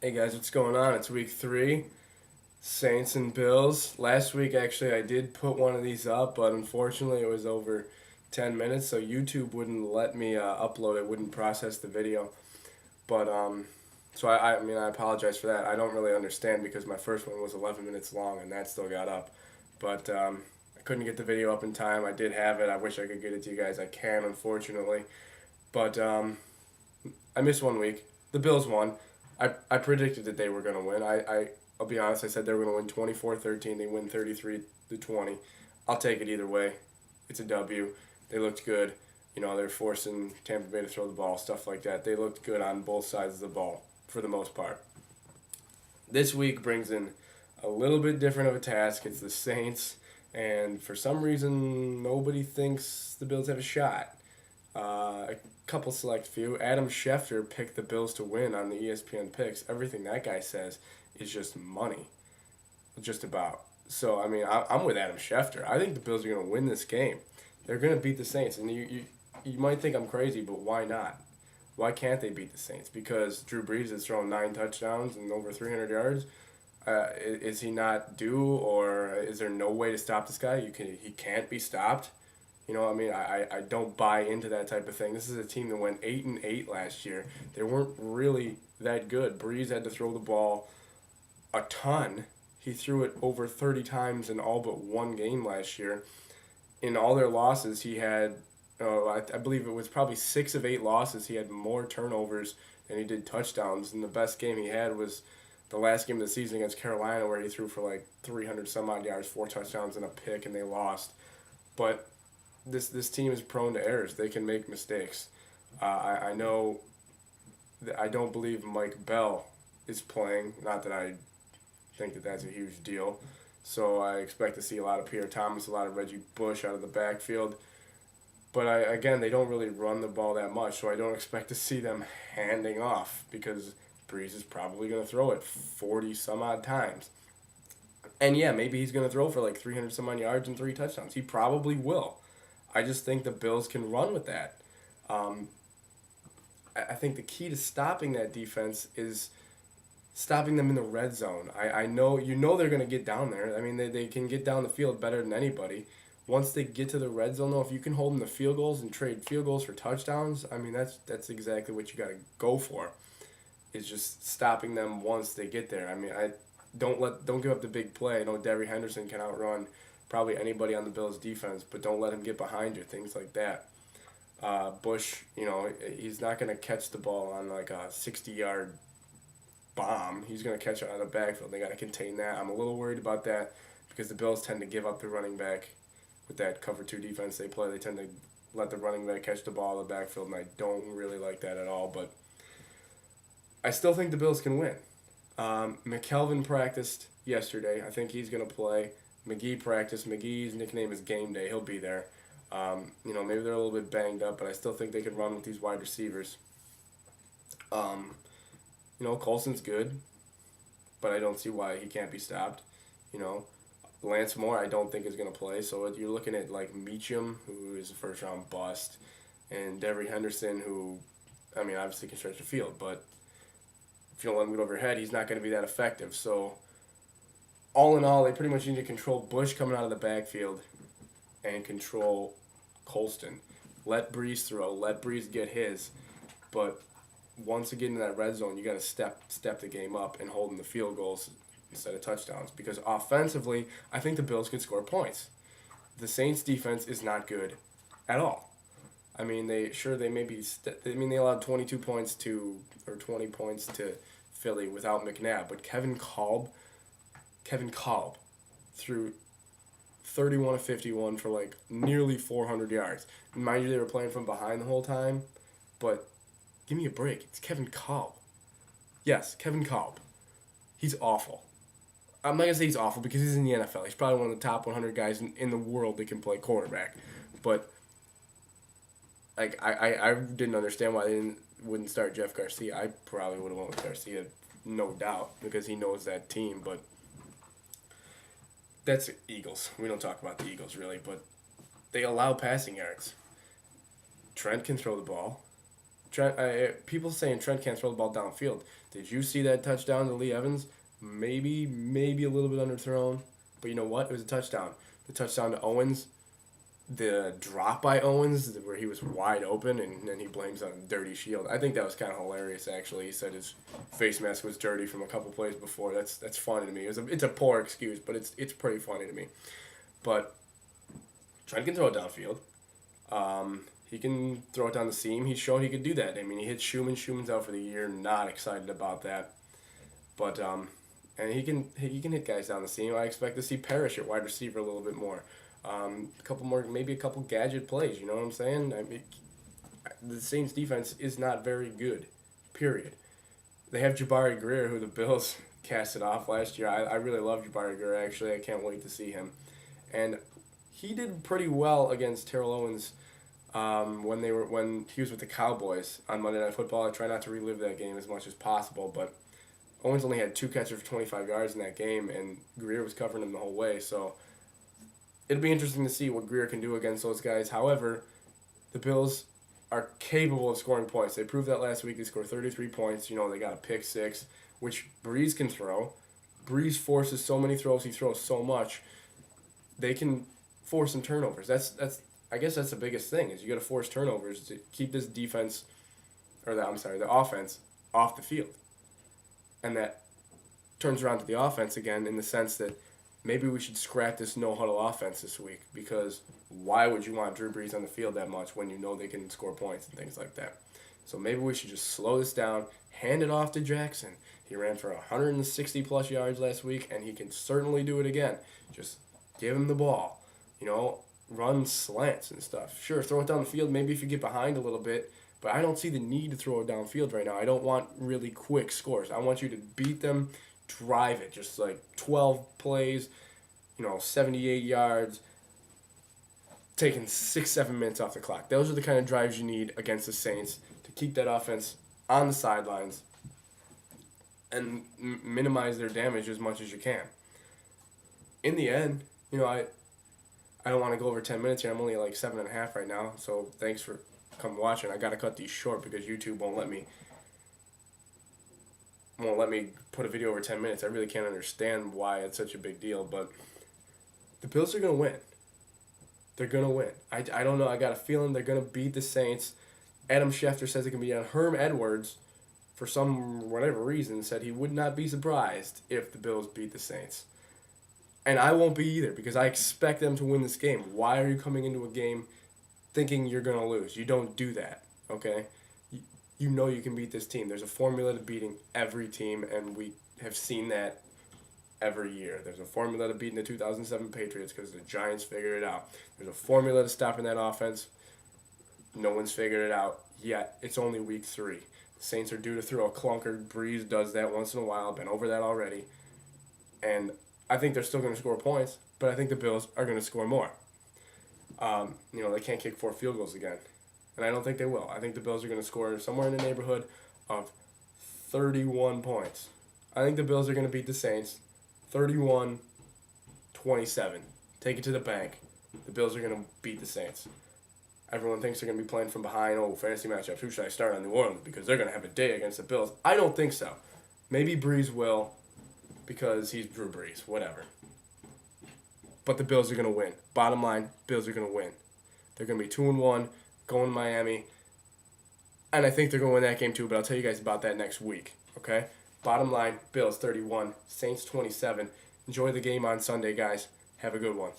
Hey guys, what's going on? It's week 3, Saints and Bills. Last week, actually, I did put one of these up, but unfortunately, it was over 10 minutes, so YouTube wouldn't let me upload it, wouldn't process the video. But, so I mean, I apologize for that. I don't really understand because my first one was 11 minutes long and that still got up. But I couldn't get the video up in time. I did have it. I wish I could get it to you guys. I can, unfortunately. But I missed one week. The Bills won. I predicted that they were going to win. I'll be honest, I said they were going to win 24-13. They win 33-20. I'll take it either way. It's a W. They looked good. You know, they're forcing Tampa Bay to throw the ball, stuff like that. They looked good on both sides of the ball for the most part. This week brings in a little bit different of a task. It's the Saints, and for some reason, nobody thinks the Bills have a shot. A couple select few. Adam Schefter picked the Bills to win on the ESPN picks. Everything that guy says is just money, just about. So I mean, I'm with Adam Schefter. I think the Bills are going to win this game. They're going to beat the Saints, and you might think I'm crazy, but why not? Why can't they beat the Saints? Because Drew Brees has thrown 9 touchdowns and over 300 yards. Is he not due, or is there no way to stop this guy? He can't be stopped. You know, I mean, I don't buy into that type of thing. This is a team that went 8-8 last year. They weren't really that good. Breeze had to throw the ball a ton. He threw it over 30 times in all but one game last year. In all their losses, he had, I believe it was probably 6 of 8 losses. He had more turnovers than he did touchdowns. And the best game he had was the last game of the season against Carolina, where he threw for like 300 some odd yards, 4 touchdowns, and a pick, and they lost. But this team is prone to errors. They can make mistakes. I know that I don't believe Mike Bell is playing. Not that I think that that's a huge deal. So I expect to see a lot of Pierre Thomas, a lot of Reggie Bush out of the backfield. But again, they don't really run the ball that much, so I don't expect to see them handing off because Breeze is probably going to throw it 40 some odd times. And yeah, maybe he's going to throw for like 300 some odd yards and 3 touchdowns. He probably will. I just think the Bills can run with that. Um, I think the key to stopping that defense is stopping them in the red zone. I know they're going to get down there. I mean, they can get down the field better than anybody. Once they get to the red zone, though, if you can hold them to field goals and trade field goals for touchdowns, I mean, that's exactly what you got to go for. Is just stopping them once they get there. I mean, I don't give up the big play. I know Derry Henderson can outrun probably anybody on the Bills defense, but don't let him get behind you. Things like that. Bush, he's not going to catch the ball on like a 60-yard bomb. He's going to catch it out of the backfield. They got to contain that. I'm a little worried about that because the Bills tend to give up the running back with that cover 2 defense they play. They tend to let the running back catch the ball in the backfield, and I don't really like that at all. But I still think the Bills can win. McKelvin practiced yesterday. I think he's going to play. McGee practiced. McGee's nickname is Game Day. He'll be there. Maybe they're a little bit banged up, but I still think they can run with these wide receivers. Colson's good, but I don't see why he can't be stopped. Lance Moore I don't think is going to play, so you're looking at like Meacham, who is a first-round bust, and Devery Henderson, who, I mean, obviously can stretch the field, but if you don't let him get over your head, he's not going to be that effective. So all in all, they pretty much need to control Bush coming out of the backfield and control Colston. Let Breeze throw. Let Breeze get his. But once you get into that red zone, you got to step the game up and hold them to field goals instead of touchdowns. Because offensively, I think the Bills can score points. The Saints' defense is not good at all. I mean, they allowed 22 points or 20 points to Philly without McNabb, but Kevin Kolb threw 31 of 51 for like nearly 400 yards. Mind you, they were playing from behind the whole time, but give me a break. It's Kevin Kolb. Yes, Kevin Kolb. He's awful. I'm not going to say he's awful because he's in the NFL. He's probably one of the top 100 guys in the world that can play quarterback. But like I didn't understand why they wouldn't start Jeff Garcia. I probably would have went with Garcia, no doubt, because he knows that team. But that's Eagles. We don't talk about the Eagles really, but they allow passing yards. Trent can throw the ball. People saying Trent can't throw the ball downfield. Did you see that touchdown to Lee Evans? Maybe a little bit underthrown, but you know what? It was a touchdown. The touchdown to Owens, the drop by Owens where he was wide open and then he blames on dirty shield. I think that was kind of hilarious. Actually, he said his face mask was dirty from a couple plays before. That's funny to me. It's a poor excuse, but it's pretty funny to me. But Trent can throw it downfield. He can throw it down the seam. He showed he could do that. I mean, he hit Schumann. Schumann's out for the year. Not excited about that. But and he can hit guys down the seam. I expect to see Parrish at wide receiver a little bit more. A couple more, maybe a couple gadget plays. You know what I'm saying? I mean, the Saints defense is not very good. Period. They have Jabari Greer, who the Bills casted off last year. I really love Jabari Greer. Actually, I can't wait to see him. And he did pretty well against Terrell Owens when he was with the Cowboys on Monday Night Football. I try not to relive that game as much as possible, but Owens only had 2 catches for 25 yards in that game, and Greer was covering him the whole way. So it'll be interesting to see what Greer can do against those guys. However, the Bills are capable of scoring points. They proved that last week. They scored 33 points. You know, they got a pick 6, which Breeze can throw. Breeze forces so many throws. He throws so much. They can force some turnovers. I guess that's the biggest thing is you got to force turnovers to keep this defense, the offense off the field. And that turns around to the offense again in the sense that maybe we should scrap this no-huddle offense this week because why would you want Drew Brees on the field that much when you know they can score points and things like that? So maybe we should just slow this down, hand it off to Jackson. He ran for 160-plus yards last week, and he can certainly do it again. Just give him the ball. You know, run slants and stuff. Sure, throw it down the field maybe if you get behind a little bit, but I don't see the need to throw it downfield right now. I don't want really quick scores. I want you to beat them, drive it, just like 12 plays, 78 yards, taking 6-7 minutes off the clock. Those are the kind of drives you need against the Saints to keep that offense on the sidelines and minimize their damage as much as you can. In the end, I don't want to go over 10 minutes here. I'm only at like 7.5 right now, so thanks for come watching. I got to cut these short because YouTube won't let me put a video over 10 minutes. I really can't understand why it's such a big deal, but the Bills are going to win. They're going to win. I don't know. I got a feeling they're going to beat the Saints. Adam Schefter says it can be on Herm Edwards, for some whatever reason, said he would not be surprised if the Bills beat the Saints. And I won't be either because I expect them to win this game. Why are you coming into a game thinking you're going to lose? You don't do that, okay? You know you can beat this team. There's a formula to beating every team, and we have seen that every year. There's a formula to beating the 2007 Patriots because the Giants figured it out. There's a formula to stopping that offense. No one's figured it out yet. It's only week 3. The Saints are due to throw a clunker. Breeze does that once in a while. Been over that already. And I think they're still going to score points, but I think the Bills are going to score more. They can't kick 4 field goals again. And I don't think they will. I think the Bills are going to score somewhere in the neighborhood of 31 points. I think the Bills are going to beat the Saints 31-27. Take it to the bank. The Bills are going to beat the Saints. Everyone thinks they're going to be playing from behind. Oh, fantasy matchups. Who should I start on New Orleans? Because they're going to have a day against the Bills. I don't think so. Maybe Breeze will because he's Drew Brees. Whatever. But the Bills are going to win. Bottom line, Bills are going to win. They're going to be 2-1, going to Miami. And I think they're going to win that game too, but I'll tell you guys about that next week. Okay? Bottom line, Bills 31, Saints 27. Enjoy the game on Sunday, guys. Have a good one.